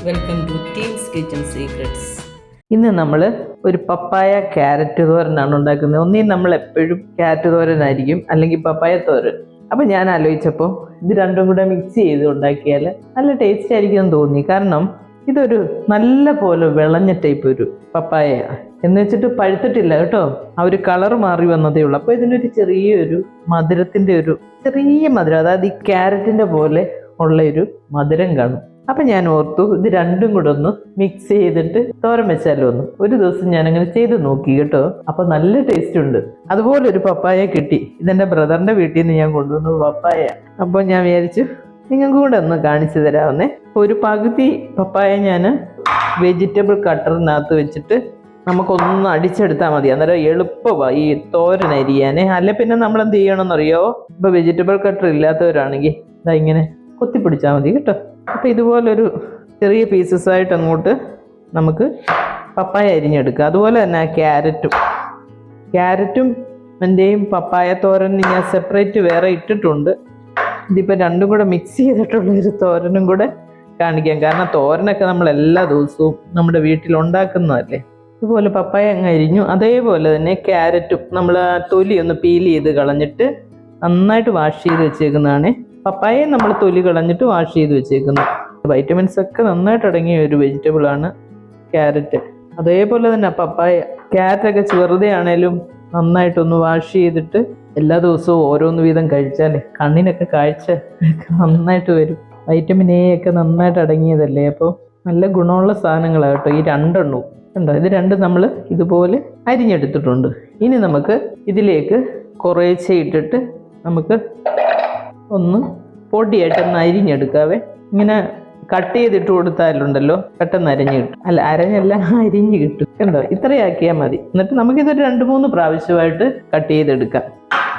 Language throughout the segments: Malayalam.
Welcome to teams kitchen secrets. ഇന്ന് നമ്മൾ ഒരു പപ്പായ ക്യാരറ്റ് തോരനാണ് ഉണ്ടാക്കുന്നത്. ഒന്നീ നമ്മൾ എപ്പോഴും ക്യാരറ്റ് തോരനായിരിക്കും, അല്ലെങ്കിൽ പപ്പായ തോരൻ. അപ്പം ഞാൻ ആലോചിച്ചപ്പോൾ ഇത് രണ്ടും കൂടെ മിക്സ് ചെയ്ത് ഉണ്ടാക്കിയാൽ നല്ല ടേസ്റ്റ് ആയിരിക്കും എന്ന് തോന്നി. കാരണം ഇതൊരു നല്ല പോലെ വിളഞ്ഞ ടൈപ്പ് ഒരു പപ്പായ എന്ന് വെച്ചിട്ട് പഴുത്തിട്ടില്ല കേട്ടോ. ആ ഒരു കളർ മാറി വന്നതേ ഉള്ളൂ. അപ്പോൾ ഇതിനൊരു ചെറിയൊരു മധുരത്തിൻ്റെ ഒരു ചെറിയ മധുരം, അതായത് ഈ ക്യാരറ്റിൻ്റെ പോലെ ഉള്ള ഒരു മധുരം കാണും. അപ്പം ഞാൻ ഓർത്തു ഇത് രണ്ടും കൂടെ ഒന്ന് മിക്സ് ചെയ്തിട്ട് തോരൻ വെച്ചാലോ ഒന്ന്. ഒരു ദിവസം ഞാൻ അങ്ങനെ ചെയ്ത് നോക്കി കേട്ടോ. അപ്പം നല്ല ടേസ്റ്റ് ഉണ്ട്. അതുപോലെ ഒരു പപ്പായ കിട്ടി. ഇതെൻ്റെ ബ്രദറിൻ്റെ വീട്ടിൽ നിന്ന് ഞാൻ കൊണ്ടുവന്നു പപ്പായ. അപ്പോൾ ഞാൻ വിചാരിച്ചു നിങ്ങൾക്ക് കൂടെ ഒന്ന് കാണിച്ചു തരാമെന്നേ. ഒരു പകുതി പപ്പായ ഞാൻ വെജിറ്റബിൾ കട്ടറിനകത്ത് വെച്ചിട്ട് നമുക്കൊന്ന് അടിച്ചെടുത്താൽ മതി. അന്നേരം എളുപ്പമാണ് ഈ തോരൻ അരിയാനേ. അല്ലെ പിന്നെ നമ്മൾ എന്ത് ചെയ്യണമെന്നറിയോ, ഇപ്പോൾ വെജിറ്റബിൾ കട്ടർ ഇല്ലാത്തവരാണെങ്കിൽ ഇതാ ഇങ്ങനെ കൊത്തിപ്പിടിച്ചാൽ മതി കേട്ടോ. അപ്പോൾ ഇതുപോലൊരു ചെറിയ പീസസ് ആയിട്ട് അങ്ങോട്ട് നമുക്ക് പപ്പായ അരിഞ്ഞെടുക്കുക. അതുപോലെ തന്നെ ക്യാരറ്റും എൻ്റെയും പപ്പായ തോരൻ ഞാൻ സെപ്പറേറ്റ് വേറെ ഇട്ടിട്ടുണ്ട്. ഇതിപ്പോൾ രണ്ടും കൂടെ മിക്സ് ചെയ്തിട്ടുള്ളൊരു തോരനും കൂടെ കാണിക്കാം. കാരണം തോരനൊക്കെ നമ്മൾ എല്ലാ ദിവസവും നമ്മുടെ വീട്ടിൽ ഉണ്ടാക്കുന്നതല്ലേ. അതുപോലെ പപ്പായ അങ്ങ് അരിഞ്ഞു. അതേപോലെ തന്നെ ക്യാരറ്റും നമ്മൾ ആ തൊലി ഒന്ന് പീൽ ചെയ്ത് കളഞ്ഞിട്ട് നന്നായിട്ട് വാഷ് ചെയ്ത് വെച്ചേക്കുന്നതാണ്. പപ്പായയും നമ്മൾ തൊലി കളഞ്ഞിട്ട് വാഷ് ചെയ്ത് വെച്ചേക്കുന്നു. വൈറ്റമിൻസ് ഒക്കെ നന്നായിട്ട് അടങ്ങിയ ഒരു വെജിറ്റബിളാണ് ക്യാരറ്റ്. അതേപോലെ തന്നെ പപ്പായ, ക്യാരറ്റൊക്കെ വെറുതെ ആണേലും നന്നായിട്ടൊന്ന് വാഷ് ചെയ്തിട്ട് എല്ലാ ദിവസവും ഓരോന്ന് വീതം കഴിച്ചാൽ കണ്ണിനൊക്കെ കാഴ്ച നന്നായിട്ട് വരും. വൈറ്റമിൻ എ ഒക്കെ നന്നായിട്ട് അടങ്ങിയതല്ലേ. അപ്പോൾ നല്ല ഗുണമുള്ള സാധനങ്ങളാണ് കേട്ടോ ഈ രണ്ടെണ്ണവും. ഉണ്ടോ, ഇത് രണ്ടും നമ്മൾ ഇതുപോലെ അരിഞ്ഞെടുത്തിട്ടുണ്ട്. ഇനി നമുക്ക് ഇതിലേക്ക് കുറേശ്ശെ ഇട്ടിട്ട് നമുക്ക് ഒന്ന് പൊടിയായിട്ടൊന്ന് അരിഞ്ഞെടുക്കാവേ. ഇങ്ങനെ കട്ട് ചെയ്തിട്ട് കൊടുത്താലുണ്ടല്ലോ പെട്ടെന്ന് അരിഞ്ഞ് കിട്ടും. അല്ല, അരിഞ്ഞല്ല, അരിഞ്ഞ് കിട്ടും. കണ്ടോ, ഇത്രയാക്കിയാൽ മതി. എന്നിട്ട് നമുക്കിതൊരു 2-3 പ്രാവശ്യമായിട്ട് കട്ട് ചെയ്തെടുക്കാം.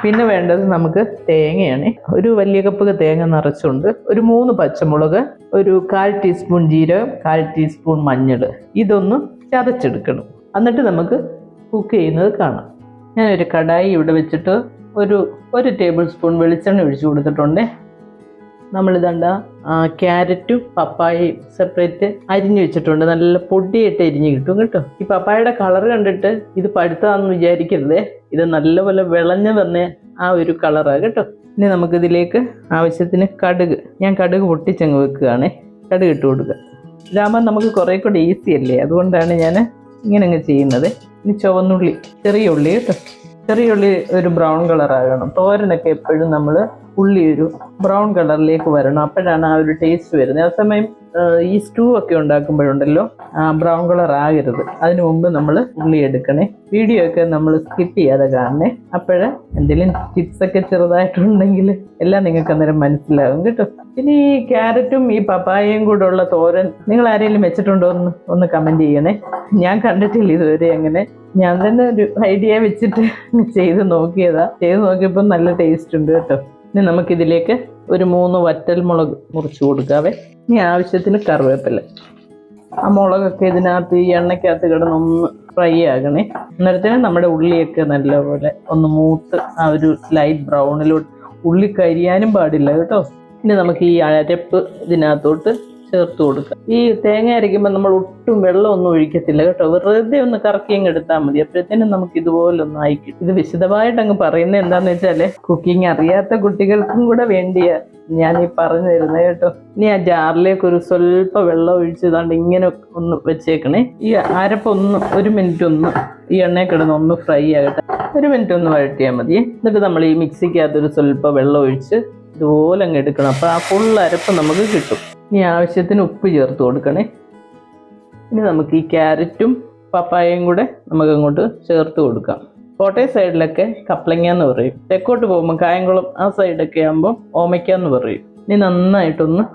പിന്നെ വേണ്ടത് നമുക്ക് തേങ്ങയാണ്. ഒരു വലിയ കപ്പ് തേങ്ങ നിറച്ചുണ്ട്. ഒരു 3 പച്ചമുളക്, ഒരു 1/4 ടീസ്പൂൺ ജീരകം, 1/4 ടീസ്പൂൺ മഞ്ഞൾ. ഇതൊന്ന് ചതച്ചെടുക്കണം. എന്നിട്ട് നമുക്ക് കുക്ക് ചെയ്യുന്നത് കാണാം. ഞാനൊരു കടായി ഇവിടെ വെച്ചിട്ട് ഒരു ടേബിൾ സ്പൂൺ വെളിച്ചെണ്ണ ഒഴിച്ചു കൊടുത്തിട്ടുണ്ട്. നമ്മളിതണ്ട ക്യാരറ്റും പപ്പായയും സെപ്പറേറ്റ് അരിഞ്ഞു വെച്ചിട്ടുണ്ട്. നല്ല പൊടിയായിട്ട് അരിഞ്ഞ് കിട്ടും കേട്ടോ. ഈ പപ്പായയുടെ കളർ കണ്ടിട്ട് ഇത് പഴുത്താന്ന് വിചാരിക്കരുതേ. ഇത് നല്ലപോലെ വിളഞ്ഞു വന്ന ആ ഒരു കളറാണ് കേട്ടോ. ഇനി നമുക്കിതിലേക്ക് ആവശ്യത്തിന് ഞാൻ കടുക് പൊട്ടിച്ചങ്ങ് വെക്കുകയാണേ. കടുക് ഇട്ട് കൊടുക്കുക. ഇതാകുമ്പോൾ നമുക്ക് കുറേ കൂടെ ഈസി അല്ലേ, അതുകൊണ്ടാണ് ഞാൻ ഇങ്ങനെ അങ്ങ് ചെയ്യുന്നത്. ഇനി ചുവന്നുള്ളി, ചെറിയ ഉള്ളി കേട്ടോ. ചെറിയ ഉള്ളി ഒരു ബ്രൗൺ കളറാകണം. തോരനൊക്കെ എപ്പോഴും നമ്മൾ ഉള്ളി ഒരു ബ്രൗൺ കളറിലേക്ക് വരണം. അപ്പോഴാണ് ആ ഒരു ടേസ്റ്റ് വരുന്നത്. അതേസമയം ഈ സ്റ്റൂ ഒക്കെ ഉണ്ടാക്കുമ്പോഴുണ്ടല്ലോ ബ്രൗൺ കളർ ആകരുത്. അതിനു മുമ്പ് നമ്മൾ ഉള്ളി എടുക്കണേ. വീഡിയോ ഒക്കെ നമ്മൾ സ്കിപ്പ് ചെയ്യാതെ കാണണേ. അപ്പോഴേ എന്തെങ്കിലും ടിപ്സൊക്കെ ചെറുതായിട്ടുണ്ടെങ്കിൽ എല്ലാം നിങ്ങൾക്ക് അന്നേരം മനസ്സിലാകും കേട്ടോ. പിന്നെ ഈ ക്യാരറ്റും ഈ പപ്പായയും കൂടെ ഉള്ള തോരൻ നിങ്ങൾ ആരെങ്കിലും വെച്ചിട്ടുണ്ടോ ഒന്ന് കമൻറ്റ് ചെയ്യണേ. ഞാൻ കണ്ടിട്ടില്ല ഇതുവരെ. അങ്ങനെ ഞാൻ തന്നെ ഒരു ഐഡിയ വെച്ചിട്ട് ചെയ്ത് നോക്കിയപ്പോൾ നല്ല ടേസ്റ്റ് ഉണ്ട് കേട്ടോ. ഇനി നമുക്കിതിലേക്ക് ഒരു 3 വറ്റൽമുളക് മുറിച്ച് കൊടുക്കാവേ. ഇനി ആവശ്യത്തിന് കറിവേപ്പില. ആ മുളകൊക്കെ ഇതിനകത്ത് ഈ എണ്ണയ്ക്കകത്ത് കിടന്നൊന്ന് ഫ്രൈ ആകണേ. അന്നേരത്തിന് നമ്മുടെ ഉള്ളിയൊക്കെ നല്ലപോലെ ഒന്ന് മൂത്ത് ആ ഒരു ലൈറ്റ് ബ്രൗണിലോട്ട്. ഉള്ളി കരിയാനും പാടില്ല കേട്ടോ. ഇനി നമുക്ക് ഈ അരപ്പ് ഇതിനകത്തോട്ട് ചേർത്ത് കൊടുക്കുക. ഈ തേങ്ങ അരയ്ക്കുമ്പോൾ നമ്മൾ ഒട്ടും വെള്ളമൊന്നും ഒഴിക്കത്തില്ല കേട്ടോ. വെറുതെ ഒന്ന് കറക്കിയും എടുത്താൽ മതി. അപ്പോഴത്തേനും നമുക്ക് ഇതുപോലെ ഒന്ന് ആയിക്കും. ഇത് വിശദമായിട്ട് അങ്ങ് പറയുന്നത് എന്താണെന്ന് വെച്ചാൽ കുക്കിംഗ് അറിയാത്ത കുട്ടികൾക്കും കൂടെ വേണ്ടിയാ ഞാൻ ഈ പറഞ്ഞു തരുന്നത് കേട്ടോ. ഇനി ആ ജാറിലേക്ക് ഒരു സ്വല്പം വെള്ളം ഒഴിച്ചതാണ്ട് ഇങ്ങനെ ഒന്ന് വെച്ചേക്കണേ. ഈ അരപ്പൊന്ന് 1 മിനിറ്റ് ഒന്ന് ഈ എണ്ണയിൽ കിടന്ന് ഒന്ന് ഫ്രൈ ആകട്ടെ. 1 മിനിറ്റ് ഒന്ന് വഴറ്റിയാൽ മതി. എന്നിട്ട് നമ്മൾ ഈ മിക്സിക്കകത്തൊരു സ്വല്പം വെള്ളം ഒഴിച്ച് ഇതുപോലെ അങ്ങ് എടുക്കണം. അപ്പോൾ ആ ഫുൾ അരപ്പ് നമുക്ക് കിട്ടും. ഇനി ആവശ്യത്തിന് ഉപ്പ് ചേർത്ത് കൊടുക്കണേ. ഇനി നമുക്ക് ഈ ക്യാരറ്റും പപ്പായയും കൂടെ നമുക്ക് അങ്ങോട്ട് ചേർത്ത് കൊടുക്കാം. കോട്ടയം സൈഡിലൊക്കെ കപ്ലങ്ങ എന്ന് പറയും. തെക്കോട്ട് പോകുമ്പോൾ കായംകുളം ആ സൈഡൊക്കെ ആകുമ്പോൾ ഓമയ്ക്ക എന്ന് പറയും. ഇനി നന്നായിട്ടൊന്ന്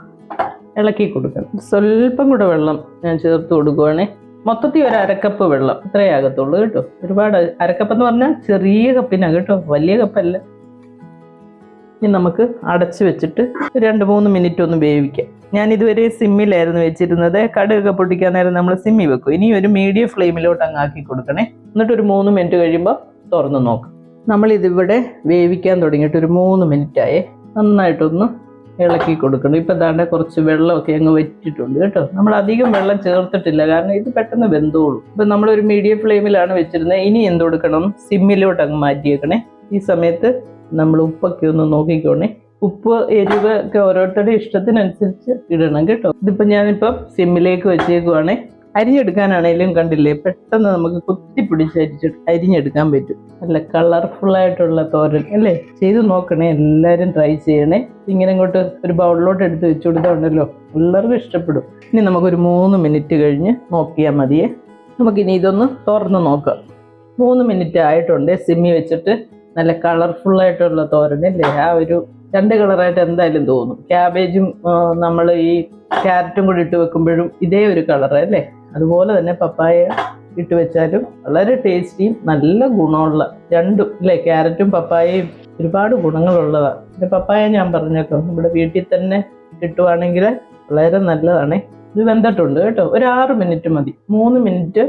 ഇളക്കി കൊടുക്കണം. സ്വല്പം കൂടെ വെള്ളം ഞാൻ ചേർത്ത് കൊടുക്കുവാണേ. മൊത്തത്തിൽ ഒരു 1/2 കപ്പ് വെള്ളം ഇത്രയേ ആകത്തുള്ളൂ കേട്ടോ. ഒരുപാട് 1/2 കപ്പ് എന്ന് പറഞ്ഞാൽ ചെറിയ കപ്പിനാണ് കേട്ടോ, വലിയ കപ്പല്ല. ഇനി നമുക്ക് അടച്ച് വെച്ചിട്ട് 2-3 മിനിറ്റ് ഒന്ന് വേവിക്കാം. ഞാൻ ഇതുവരെ സിമ്മിലായിരുന്നു വെച്ചിരുന്നത്. കടുകൊക്കെ പൊട്ടിക്കാൻ നേരം നമ്മൾ സിമ്മിൽ വെക്കും. ഇനി ഒരു മീഡിയം ഫ്ലെയിമിലോട്ട് അങ്ങ് ആക്കി കൊടുക്കണേ. എന്നിട്ട് ഒരു 3 മിനിറ്റ് കഴിയുമ്പോൾ തുറന്ന് നോക്കാം. നമ്മളിതിവിടെ വേവിക്കാൻ തുടങ്ങിയിട്ട് ഒരു 3 മിനിറ്റായേ. നന്നായിട്ടൊന്ന് ഇളക്കി കൊടുക്കണം. ഇപ്പം താണ്ടെ കുറച്ച് വെള്ളമൊക്കെ അങ്ങ് വെച്ചിട്ടുണ്ട് കേട്ടോ. നമ്മൾ അധികം വെള്ളം ചേർത്തിട്ടില്ല, കാരണം ഇത് പെട്ടെന്ന് വെന്തോളും. ഇപ്പം നമ്മളൊരു മീഡിയം ഫ്ലെയിമിലാണ് വെച്ചിരുന്നത്. ഇനി എന്ത് കൊടുക്കണം, സിമ്മിലോട്ട് അങ്ങ് മാറ്റിയേക്കണേ. ഈ സമയത്ത് നമ്മൾ ഉപ്പൊക്കെ ഒന്ന് നോക്കിക്കോണേ. ഉപ്പ് എരിവ് ഒക്കെ ഓരോരുത്തരുടെ ഇഷ്ടത്തിനനുസരിച്ച് ഇടണം കേട്ടോ. ഇതിപ്പോൾ ഞാനിപ്പം സിമ്മിലേക്ക് വെച്ചേക്കുവാണേ. അരിഞ്ഞെടുക്കാനാണേലും കണ്ടില്ലേ, പെട്ടെന്ന് നമുക്ക് കുത്തിപ്പിടിച്ച് അരിഞ്ഞെടുക്കാൻ പറ്റും. നല്ല കളർഫുള്ളായിട്ടുള്ള തോരൻ അല്ലേ. ചെയ്ത് നോക്കണേ, എല്ലാവരും ട്രൈ ചെയ്യണേ. ഇങ്ങനെ ഇങ്ങോട്ട് ഒരു ബൗളിലോട്ട് എടുത്ത് വെച്ചു കൊടുത്താണ്ടല്ലോ എല്ലാവർക്കും ഇഷ്ടപ്പെടും. ഇനി നമുക്കൊരു 3 മിനിറ്റ് കഴിഞ്ഞ് നോക്കിയാൽ മതിയേ. നമുക്കിനി ഇതൊന്ന് തുറന്ന് നോക്കാം. 3 മിനിറ്റ് ആയിട്ടുണ്ട്. സിമ്മി വെച്ചിട്ട് നല്ല കളർഫുള്ളായിട്ടുള്ള തോരൻ അല്ലേ. ആ ഒരു 2 കളറായിട്ട് എന്തായാലും തോന്നും. ക്യാബേജും നമ്മൾ ഈ ക്യാരറ്റും കൂടി ഇട്ട് വെക്കുമ്പോഴും ഇതേ ഒരു കളറ് അല്ലേ. അതുപോലെ തന്നെ പപ്പായ ഇട്ട് വെച്ചാലും വളരെ ടേസ്റ്റിയും നല്ല ഗുണമുള്ള രണ്ടും അല്ലേ. ക്യാരറ്റും പപ്പായയും ഒരുപാട് ഗുണങ്ങളുള്ളതാണ്. പിന്നെ പപ്പായ ഞാൻ പറഞ്ഞേക്കാം, നമ്മുടെ വീട്ടിൽ തന്നെ കിട്ടുവാണെങ്കിൽ വളരെ നല്ലതാണ്. ഇത് വെന്തിട്ടുണ്ട് കേട്ടോ. ഒരു 6 മിനിറ്റ് മതി. 3 മിനിറ്റ്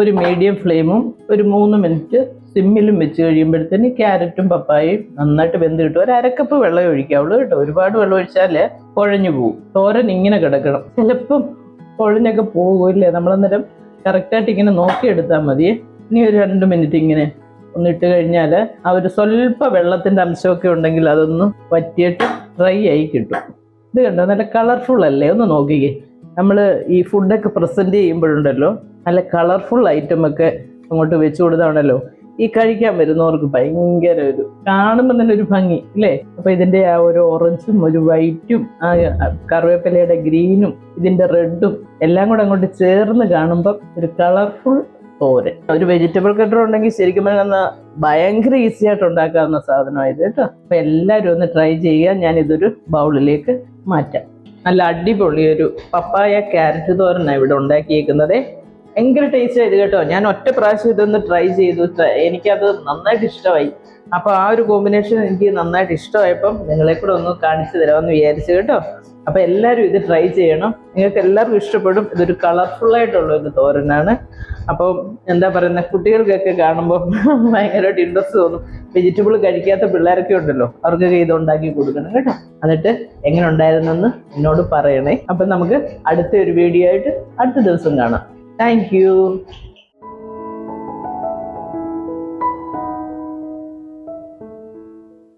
ഒരു മീഡിയം ഫ്ലെയിമും ഒരു 3 മിനിറ്റ് സിമ്മിലും വെച്ച് കഴിയുമ്പോഴത്തേന് ക്യാരറ്റും പപ്പായയും നന്നായിട്ട് വെന്ത് കിട്ടും. ഒരു 1/2 കപ്പ് വെള്ളം ഒഴിക്കാവുള്ളൂ കേട്ടോ. ഒരുപാട് വെള്ളം ഒഴിച്ചാൽ കുഴഞ്ഞു പോകും. തോരൻ ഇങ്ങനെ കിടക്കണം. ചിലപ്പം കുഴഞ്ഞൊക്കെ പോകുമല്ലേ. നമ്മളന്നേരം കറക്റ്റായിട്ട് ഇങ്ങനെ നോക്കിയെടുത്താൽ മതി. ഇനി ഒരു 2 മിനിറ്റ് ഇങ്ങനെ ഒന്നിട്ട് കഴിഞ്ഞാൽ ആ ഒരു സ്വല്പ വെള്ളത്തിൻ്റെ അംശമൊക്കെ ഉണ്ടെങ്കിൽ അതൊന്ന് വറ്റിയിട്ട് ഡ്രൈ ആയി കിട്ടും. ഇത് കണ്ടോ, നല്ല കളർഫുൾ അല്ലേ. ഒന്ന് നോക്കിക്കേ. നമ്മൾ ഈ ഫുഡൊക്കെ പ്രസൻറ്റ് ചെയ്യുമ്പോഴുണ്ടല്ലോ നല്ല കളർഫുൾ ഐറ്റമൊക്കെ അങ്ങോട്ട് വെച്ച് കൊടുത്താണല്ലോ ഈ കഴിക്കാൻ വരുന്നവർക്ക് ഭയങ്കര ഒരു കാണുമ്പോൾ തന്നെ ഒരു ഭംഗി അല്ലേ. അപ്പോൾ ഇതിൻ്റെ ആ ഒരു ഓറഞ്ചും ഒരു വൈറ്റും ആ കറിവേപ്പിലയുടെ ഗ്രീനും ഇതിൻ്റെ റെഡും എല്ലാം കൂടെ അങ്ങോട്ട് ചേർന്ന് കാണുമ്പം ഒരു കളർഫുൾ തോരൻ. ഒരു വെജിറ്റബിൾ കട്ടർ ഉണ്ടെങ്കിൽ ശരിക്കും പറഞ്ഞാൽ ഭയങ്കര ഈസി ആയിട്ട് ഉണ്ടാക്കാവുന്ന സാധനമായത് കേട്ടോ. അപ്പോൾ എല്ലാവരും ഒന്ന് ട്രൈ ചെയ്യുക. ഞാൻ ഇതൊരു ബൗളിലേക്ക് മാറ്റാം. നല്ല അടിപൊളി ഒരു പപ്പായ ക്യാരറ്റ് തോരനാണ് ഇവിടെ ഉണ്ടാക്കിയേക്കുന്നത്. ഭയങ്കര ടേസ്റ്റ് ആയത് കേട്ടോ. ഞാൻ ഒറ്റ പ്രാവശ്യം ഇതൊന്ന് ട്രൈ ചെയ്തു, എനിക്കത് നന്നായിട്ട് ഇഷ്ടമായി. അപ്പോൾ ആ ഒരു കോമ്പിനേഷൻ എനിക്ക് നന്നായിട്ട് ഇഷ്ടമായപ്പം നിങ്ങളെ കൂടെ ഒന്ന് കാണിച്ചു തരാമെന്ന് വിചാരിച്ചു കേട്ടോ. അപ്പോൾ എല്ലാവരും ഇത് ട്രൈ ചെയ്യണം. നിങ്ങൾക്ക് എല്ലാവർക്കും ഇഷ്ടപ്പെടും. ഇതൊരു കളർഫുള്ളായിട്ടുള്ള ഒരു തോരനാണ്. അപ്പം എന്താ പറയുന്നത്, കുട്ടികൾക്കൊക്കെ കാണുമ്പോൾ ഭയങ്കരമായിട്ട് ഇൻട്രസ്റ്റ് തോന്നും. വെജിറ്റബിൾ കഴിക്കാത്ത പിള്ളേരൊക്കെ ഉണ്ടല്ലോ, അവർക്കൊക്കെ ഇത് ഉണ്ടാക്കി കൊടുക്കണം കേട്ടോ. എന്നിട്ട് എങ്ങനെ ഉണ്ടായിരുന്നെന്ന് എന്നോട് പറയണേ. അപ്പം നമുക്ക് അടുത്ത ഒരു വീഡിയോ ആയിട്ട് അടുത്ത ദിവസം കാണാം. Thank you.